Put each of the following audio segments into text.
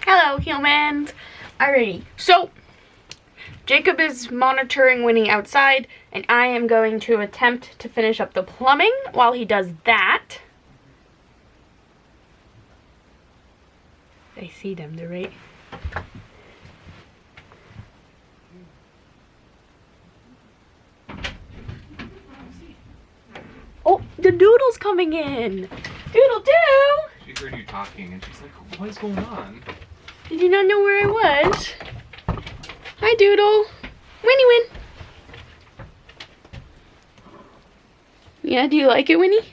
Hello, humans. Alrighty, so Jacob is monitoring Winnie outside, and I am going to attempt to finish up the plumbing while he does that. I see them, they're right. Oh, the Doodle's coming in. Doodle-doo! She heard you talking and she's like, what is going on? Did you not know where I was? Hi, Doodle. Winnie Win. Yeah, do you like it, Winnie?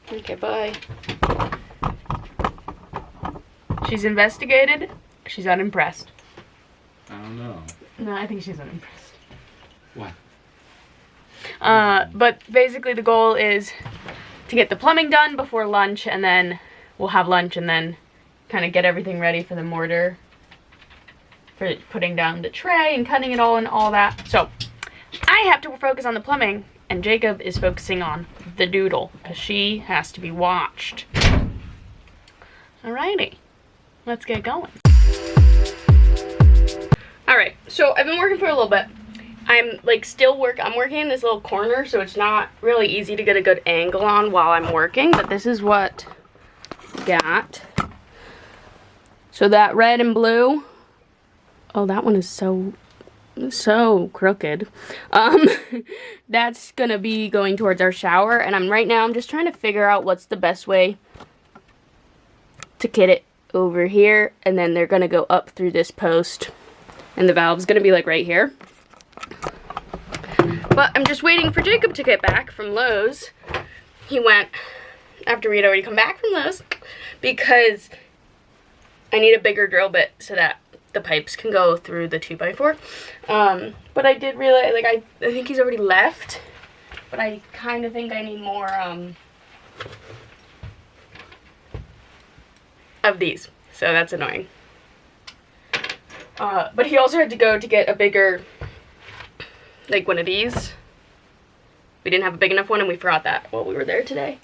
Okay, bye. She's investigated. She's unimpressed. I don't know. No, I think she's unimpressed. What? But basically the goal is to get the plumbing done before lunch, and then we'll have lunch and then kind of get everything ready for the mortar, for putting down the tray and cutting it all and all that. So I have to focus on the plumbing, and Jacob is focusing on the Doodle because she has to be watched. Alrighty, let's get going. Alright, so I've been working for a little bit. I'm working in this little corner, so it's not really easy to get a good angle on while I'm working, but this is what I got. So that red and blue, oh, that one is so crooked. That's gonna be going towards our shower, and right now I'm just trying to figure out what's the best way to get it over here, and then they're gonna go up through this post, and the valve's gonna be like right here. But I'm just waiting for Jacob to get back from Lowe's. He went after we'd already come back from Lowe's because I need a bigger drill bit so that the pipes can go through the 2x4. But I did realize, like, I think he's already left, but I kind of think I need more of these, so that's annoying. But he also had to go to get a bigger, like, one of these. We didn't have a big enough one, and we forgot that while we were there today.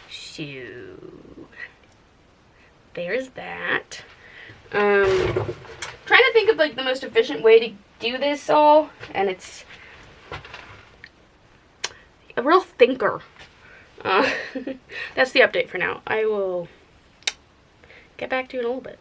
So there's that. Trying to think of, like, the most efficient way to do this all, and it's a real thinker. That's the update for now. I will get back to you in a little bit.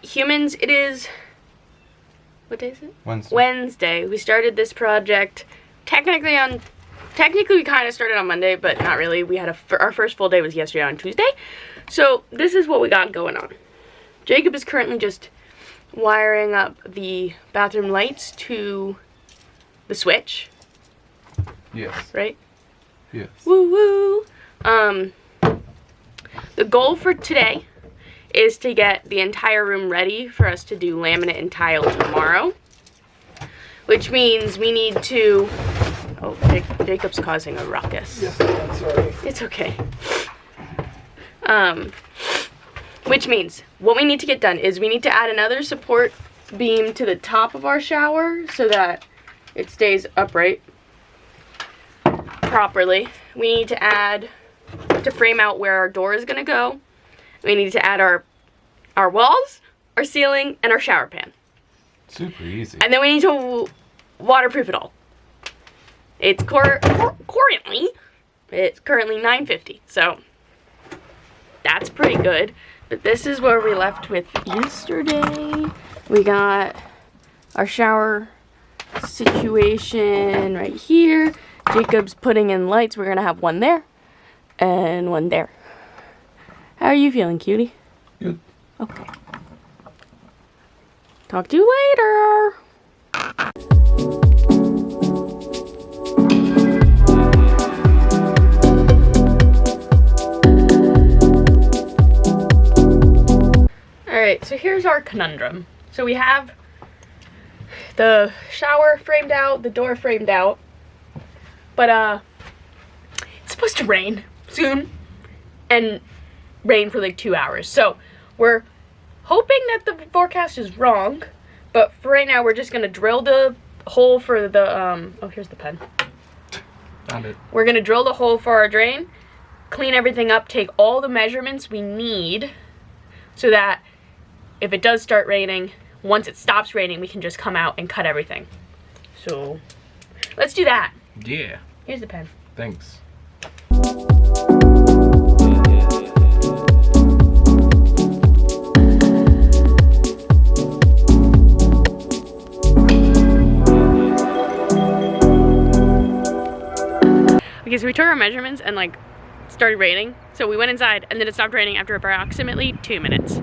Humans, it is, what day is it? Wednesday. We started this project technically we kind of started on Monday, but not really. We had our first full day was yesterday on Tuesday. So this is what we got going on. Jacob is currently just wiring up the bathroom lights to the switch. Yes. Right? Yes. Woo woo. The goal for today is to get the entire room ready for us to do laminate and tile tomorrow. Which means we need to... Oh, Jacob's causing a ruckus. Yes, I'm sorry. It's okay. Which means what we need to get done is we need to add another support beam to the top of our shower so that it stays upright properly. We need to add, to frame out where our door is going to go. We need to add our walls, our ceiling, and our shower pan. Super easy. And then we need to waterproof it all. It's currently $950, so that's pretty good. But this is where we left with yesterday. We got our shower situation right here. Jacob's putting in lights. We're gonna have one there and one there. How are you feeling, cutie? Good. Okay. Talk to you later. Alright, so here's our conundrum. So we have the shower framed out, the door framed out, but it's supposed to rain soon, and rain for like 2 hours. So we're hoping that the forecast is wrong, but for right now we're just gonna drill the hole for the, oh, here's the pen. Found it. We're gonna drill the hole for our drain, clean everything up, take all the measurements we need so that if it does start raining, once it stops raining, we can just come out and cut everything. So let's do that. Yeah. Here's the pen. Thanks. Okay, so we took our measurements and like started raining. So we went inside and then it stopped raining after approximately 2 minutes.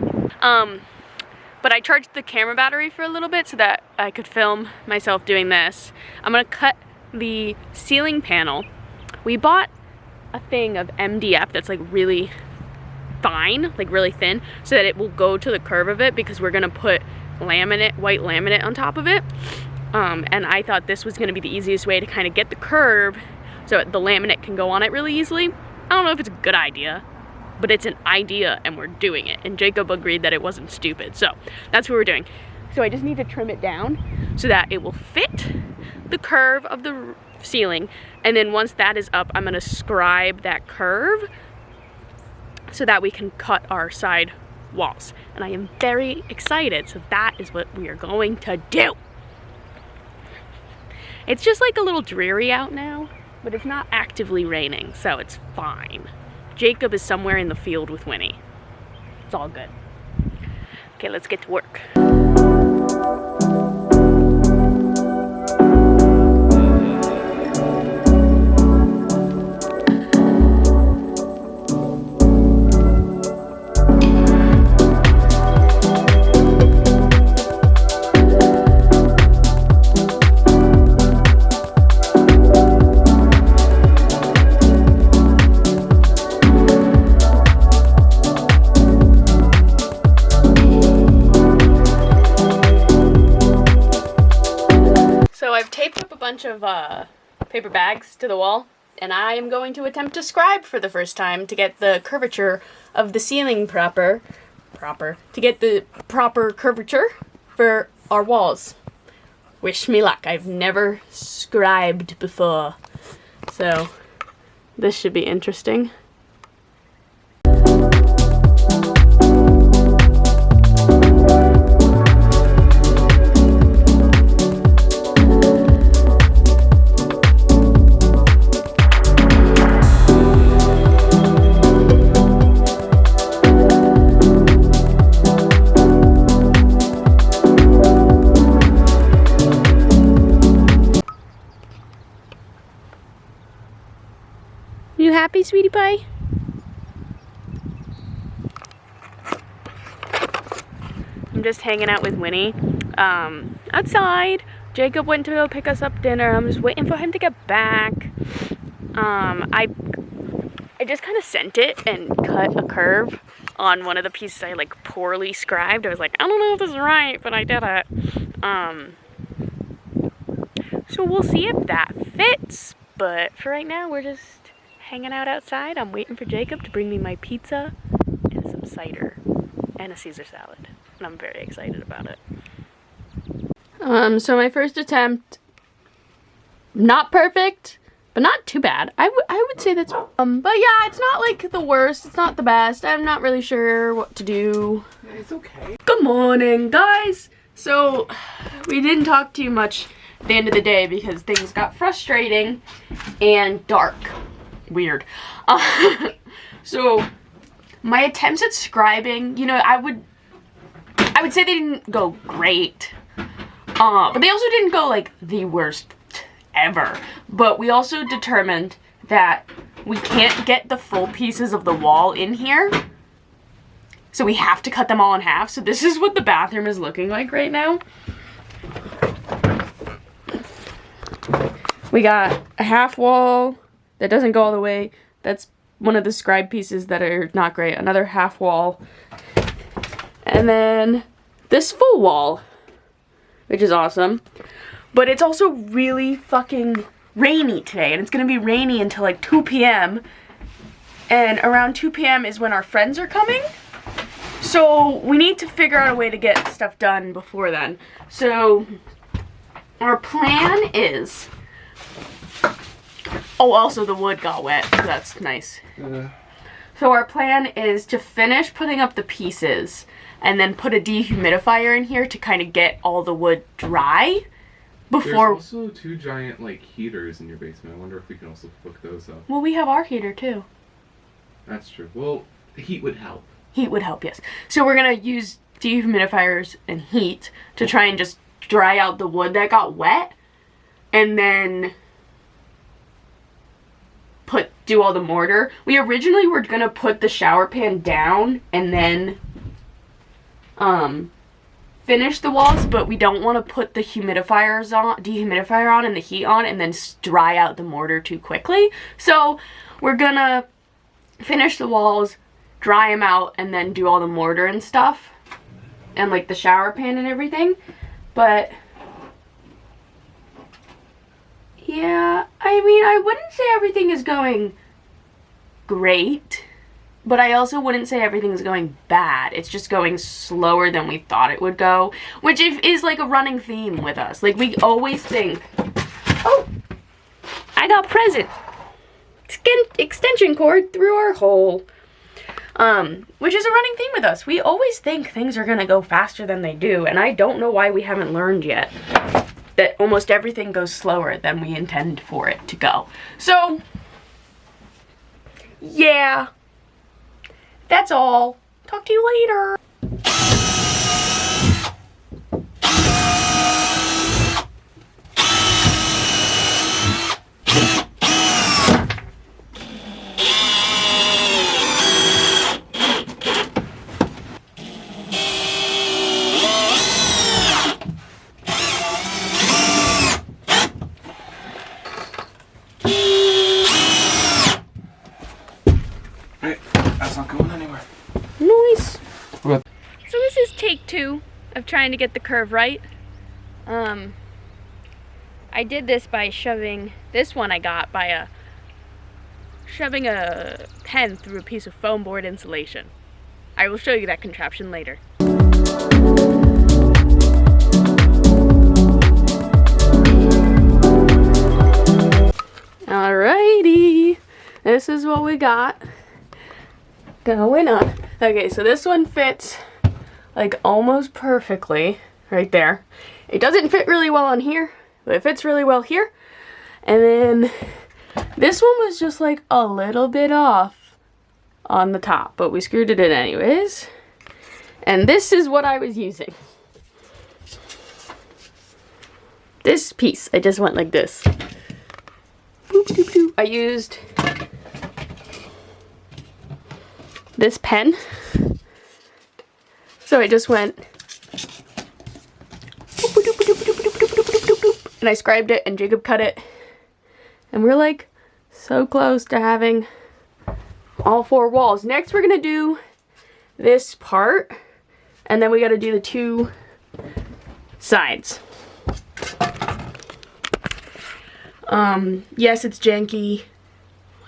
But I charged the camera battery for a little bit so that I could film myself doing this. I'm gonna cut the ceiling panel. We bought a thing of MDF that's like really fine, like really thin, so that it will go to the curve of it because we're gonna put laminate, white laminate on top of it. And I thought this was gonna be the easiest way to kind of get the curve so the laminate can go on it really easily. I don't know if it's a good idea, but it's an idea and we're doing it. And Jacob agreed that it wasn't stupid. So that's what we're doing. So I just need to trim it down so that it will fit the curve of the ceiling. And then once that is up, I'm gonna scribe that curve so that we can cut our side walls. And I am very excited. So that is what we are going to do. It's just like a little dreary out now, but it's not actively raining, so it's fine. Jacob is somewhere in the field with Winnie. It's all good. Okay, let's get to work. Bunch of paper bags to the wall, and I am going to attempt to scribe for the first time to get the curvature of the ceiling to get the proper curvature for our walls. Wish me luck. I've never scribed before, so this should be interesting. You happy, sweetie pie? I'm just hanging out with Winnie outside. Jacob went to go pick us up dinner. I'm just waiting for him to get back. I just kind of sent it and cut a curve on one of the pieces I like poorly scribed. I was like, I don't know if this is right, but I did it. So we'll see if that fits. But for right now, we're just hanging out outside. I'm waiting for Jacob to bring me my pizza and some cider and a Caesar salad. And I'm very excited about it. So my first attempt, not perfect, but not too bad. I would say that's, but yeah, it's not like the worst. It's not the best. I'm not really sure what to do. It's okay. Good morning, guys. So we didn't talk too much at the end of the day because things got frustrating and dark. Weird. So my attempts at scribing, you know, I would say they didn't go great, but they also didn't go like the worst ever. But we also determined that we can't get the full pieces of the wall in here, so we have to cut them all in half. So this is what the bathroom is looking like right now. We got a half wall that doesn't go all the way. That's one of the scribe pieces that are not great. Another half wall. And then this full wall, which is awesome. But it's also really fucking rainy today, and it's gonna be rainy until like 2 p.m. And around 2 p.m. is when our friends are coming. So we need to figure out a way to get stuff done before then. So our plan is, oh, also the wood got wet, so that's nice. So our plan is to finish putting up the pieces and then put a dehumidifier in here to kind of get all the wood dry before. There's also 2 giant like heaters in your basement. I wonder if we can also hook those up. Well, we have our heater too. That's true. Well, the heat would help. Heat would help, yes. So we're gonna use dehumidifiers and heat to try and just dry out the wood that got wet, and then do all the mortar. We originally were gonna put the shower pan down and then finish the walls, but we don't want to put the dehumidifier on and the heat on and then dry out the mortar too quickly. So we're gonna finish the walls, dry them out, and then do all the mortar and stuff, and like the shower pan and everything. But yeah, I mean, I wouldn't say everything is going great, but I also wouldn't say everything is going bad. It's just going slower than we thought it would go, which is like a running theme with us. Like, we always think, oh, I got a present. Extension cord through our hole. Which is a running theme with us. We always think things are gonna go faster than they do, and I don't know why we haven't learned yet that almost everything goes slower than we intend for it to go. So, yeah, that's all. Talk to you later. That's not going anywhere. Nice. What? So this is take 2 of trying to get the curve right. I did this by shoving this one I got by shoving a pen through a piece of foam board insulation. I will show you that contraption later. Alrighty, this is what we got going on. Okay, so this one fits like almost perfectly right there. It doesn't fit really well on here, but it fits really well here. And then this one was just like a little bit off on the top, but we screwed it in anyways. And this is what I was using. This piece, I just went like this. Boop, doop, doop. I used this pen. So I just went and I scribed it and Jacob cut it. And we're like so close to having all 4 walls. Next we're gonna do this part, and then we gotta do the 2 sides. Yes, it's janky.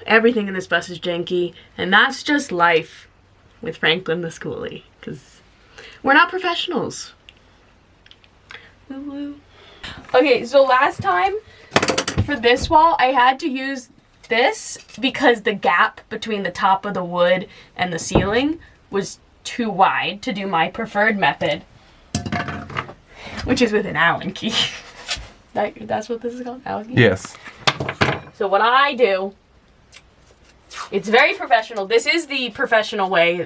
Everything in this bus is janky, and that's just life with Franklin the schoolie, because we're not professionals. Woo woo. Okay, so last time for this wall, I had to use this because the gap between the top of the wood and the ceiling was too wide to do my preferred method, which is with an Allen key. That's what this is called? Allen key? Yes. So what I do, it's very professional. This is the professional way.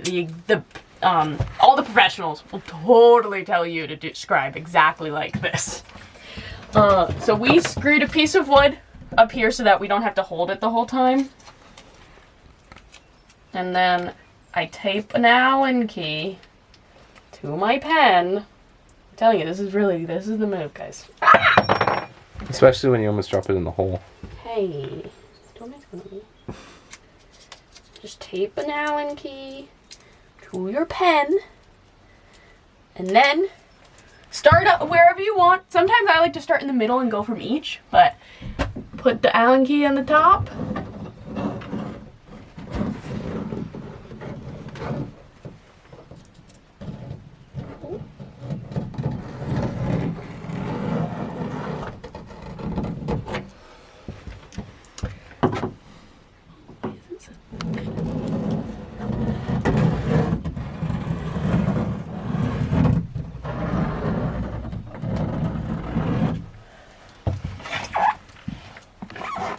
All the professionals will totally tell you to describe exactly like this. So we screwed a piece of wood up here so that we don't have to hold it the whole time. And then I tape an Allen key to my pen. I'm telling you, this is the move, guys. Especially when you almost drop it in the hole. Hey, don't make fun of me. Just tape an Allen key to your pen, And then start up wherever you want. Sometimes I like to start in the middle and go from each, but put the Allen key on the top.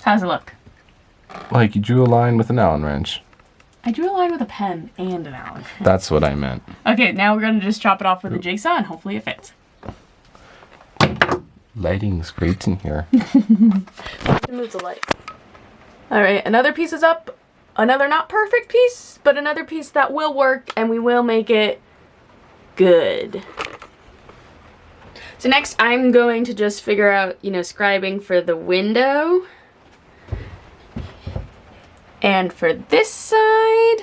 How's it look? Like you drew a line with an Allen wrench. I drew a line with a pen and an Allen. That's what I meant. Okay, now we're gonna just chop it off with a jigsaw and hopefully it fits. Lighting's great in here. Move the light. Alright, another piece is up. Another not perfect piece, but another piece that will work and we will make it good. So next I'm going to just figure out, scribing for the window. And for this side.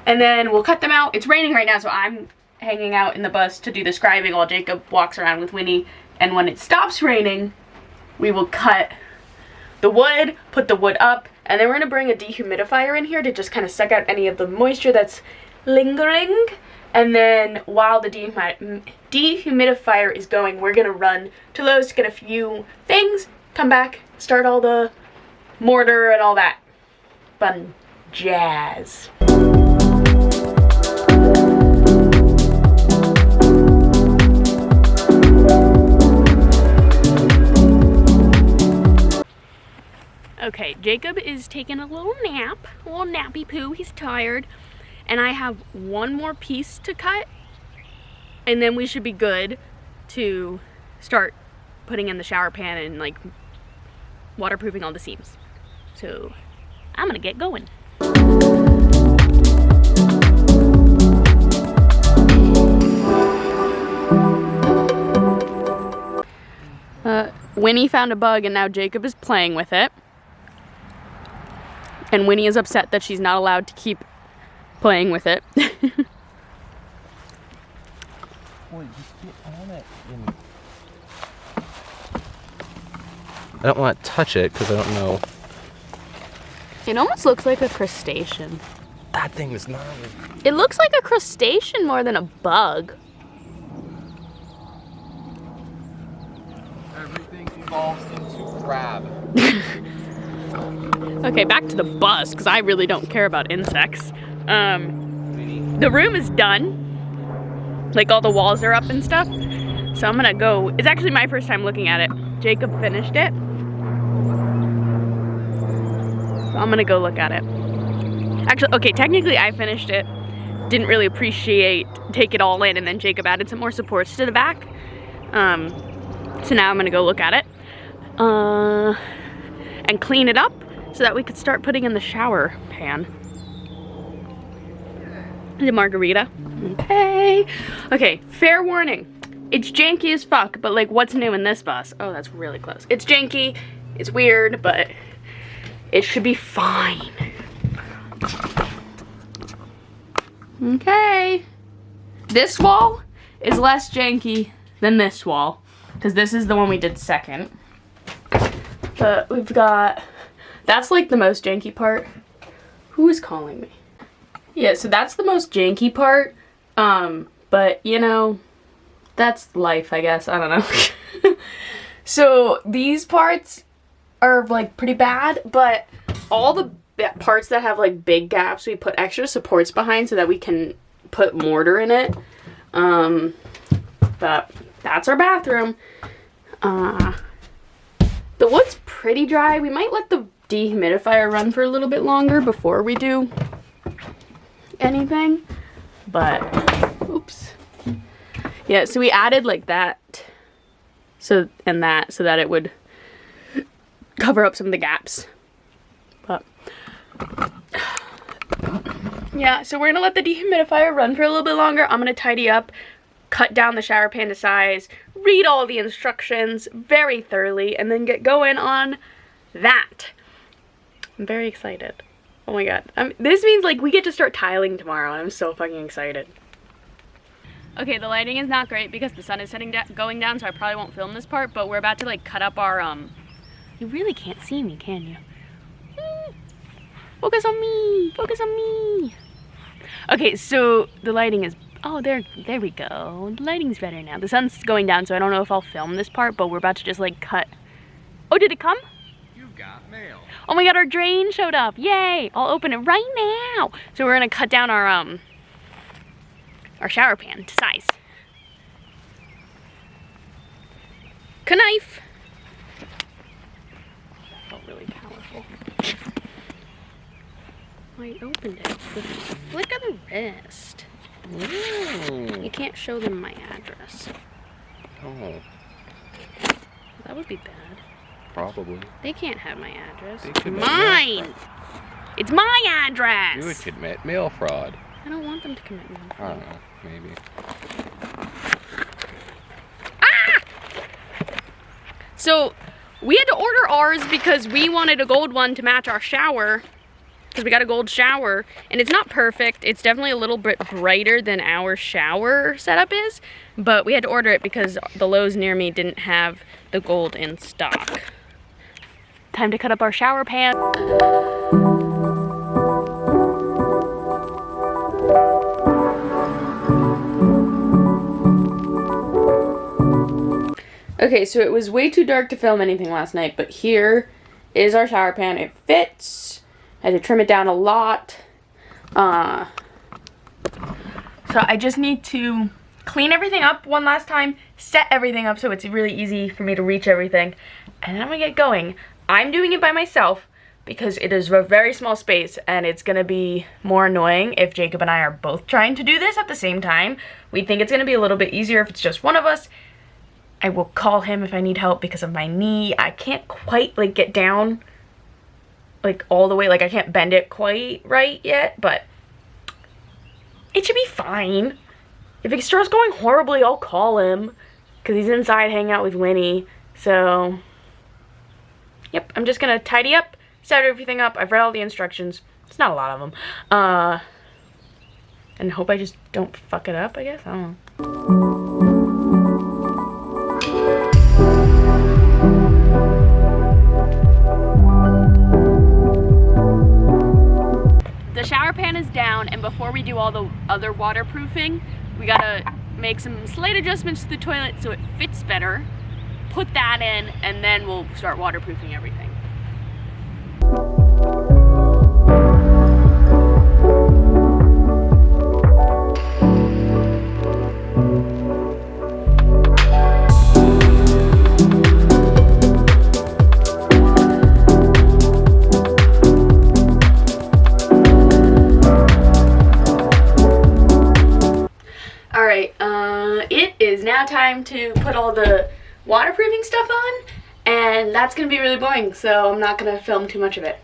And then we'll cut them out. It's raining right now, so I'm hanging out in the bus to do the scribing while Jacob walks around with Winnie. And when it stops raining, we will cut the wood, put the wood up, and then we're gonna bring a dehumidifier in here to just kind of suck out any of the moisture that's lingering. And then while the dehumidifier is going, we're gonna run to Lowe's to get a few things, come back, start all the mortar and all that fun jazz. Okay, Jacob is taking a little nap, a little nappy poo, he's tired. And I have one more piece to cut, and then we should be good to start putting in the shower pan and like waterproofing all the seams. So I'm gonna get going. Winnie found a bug and now Jacob is playing with it. And Winnie is upset that she's not allowed to keep playing with it. Boy, just get on it. I don't want to touch it because I don't know. It almost looks like a crustacean. That thing is gnarly. It looks like a crustacean more than a bug. Everything evolves into crab. Okay, back to the bus, because I really don't care about insects. The room is done. Like, all the walls are up and stuff. So I'm gonna go. It's actually my first time looking at it. Jacob finished it. So I'm gonna go look at it. Actually, okay, technically I finished it. Didn't really take it all in, and then Jacob added some more supports to the back. So now I'm gonna go look at it. And clean it up so that we could start putting in the shower pan. The margarita. Okay. Okay, fair warning. It's janky as fuck, but like, what's new in this bus? Oh, that's really close. It's janky, it's weird, but it should be fine. Okay. This wall is less janky than this wall, because this is the one we did second. But we've got, that's like the most janky part. Who is calling me? Yeah, so that's the most janky part. But you know, that's life, I guess. I don't know. So these parts are like pretty bad, but all the parts that have like big gaps, we put extra supports behind so that we can put mortar in it. But that's our bathroom. The wood's pretty dry. We might let the dehumidifier run for a little bit longer before we do anything. But, oops. Yeah, so we added like that. So that it would cover up some of the gaps. But, yeah, so we're gonna let the dehumidifier run for a little bit longer. I'm gonna tidy up, cut down the shower pan to size, read all the instructions very thoroughly, and then get going on that. I'm very excited. Oh my god. This means like we get to start tiling tomorrow and I'm so fucking excited. Okay, the lighting is not great because the sun is going down, so I probably won't film this part, but we're about to like cut up our, you really can't see me, can you? Focus on me, focus on me. Okay, so the lighting is, oh, there we go. The lighting's better now. The sun's going down, so I don't know if I'll film this part, but we're about to just like cut. Oh, did it come? You got mail. Oh my god, our drain showed up. Yay! I'll open it right now. So we're gonna cut down our shower pan to size. Knife. That felt really powerful. I opened it. Flick of the wrist. You can't show them my address. Oh, That would be bad. probably. They can't have my address. They It's could mine. It's my address. You would commit mail fraud. I don't want them to commit me. I don't know, maybe. So we had to order ours because we wanted a gold one to match our shower, because we got a gold shower, and it's not perfect. It's definitely a little bit brighter than our shower setup is, but we had to order it because the Lowe's near me didn't have the gold in stock. Time to cut up our shower pan. Okay, so it was way too dark to film anything last night, but here is our shower pan. It fits. I had to trim it down a lot. So I just need to clean everything up one last time, set everything up so it's really easy for me to reach everything, and then I'm gonna get going. I'm doing it by myself because it is a very small space and it's gonna be more annoying if Jacob and I are both trying to do this at the same time. We think it's gonna be a little bit easier if it's just one of us. I will call him if I need help because of my knee. I can't quite like get down like all the way, like I can't bend it quite right yet, but it should be fine. If it starts going horribly, I'll call him because he's inside hanging out with Winnie. So, yep, I'm just gonna tidy up, set everything up. I've read all the instructions. It's not a lot of them. And hope I just don't fuck it up, I guess. I don't know. The shower pan is down, and before we do all the other waterproofing, we gotta make some slight adjustments to the toilet so it fits better, put that in, and then we'll start waterproofing everything. It is now time to put all the waterproofing stuff on, and that's gonna be really boring, so I'm not gonna film too much of it.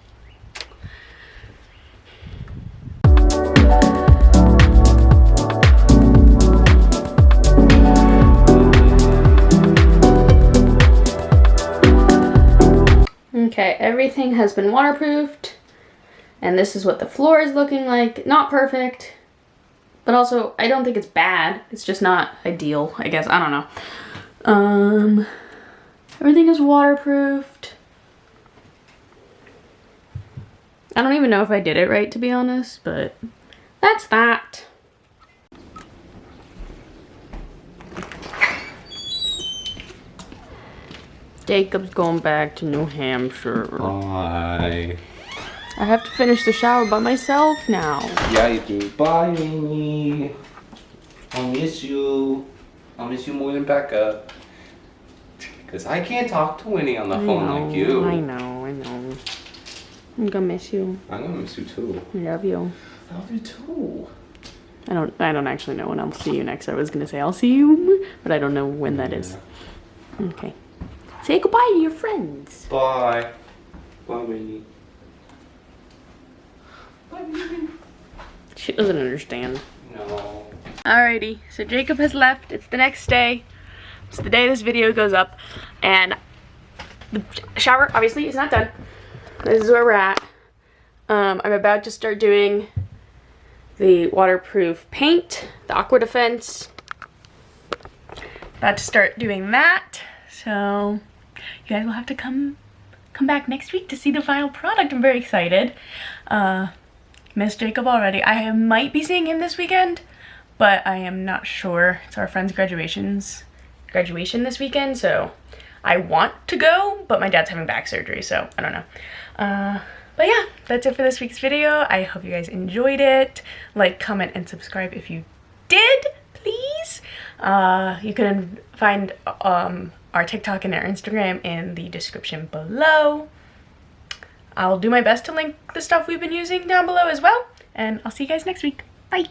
Okay, everything has been waterproofed, and this is what the floor is looking like. Not perfect, but also, I don't think it's bad. It's just not ideal, I guess. I don't know. Everything is waterproofed. I don't even know if I did it right, to be honest, but that's that. Jacob's going back to New Hampshire. Bye. I have to finish the shower by myself now. Yeah, you do. Bye, Amy. I'll miss you. I'll miss you more than Becca. Because I can't talk to Winnie on the phone like you. I know. I'm gonna miss you. I'm gonna miss you too. I love you. I love you too. I don't actually know when I'll see you next. I was gonna say I'll see you, but I don't know when that is. Okay. Say goodbye to your friends. Bye. Bye, Winnie. She doesn't understand. No. Alrighty, so Jacob has left. It's the next day. It's the day this video goes up, and the shower obviously is not done. This is where we're at. I'm about to start doing the waterproof paint, the Aqua Defense. About to start doing that. So you guys will have to come back next week to see the final product. I'm very excited. Miss Jacob already. I might be seeing him this weekend, but I am not sure. It's our friend's graduation this weekend, so I want to go, but my dad's having back surgery, so I don't know. But yeah, that's it for this week's video. I hope you guys enjoyed it. Like, comment, and subscribe if you did, please. You can find our TikTok and our Instagram in the description below. I'll do my best to link the stuff we've been using down below as well, and I'll see you guys next week. Bye!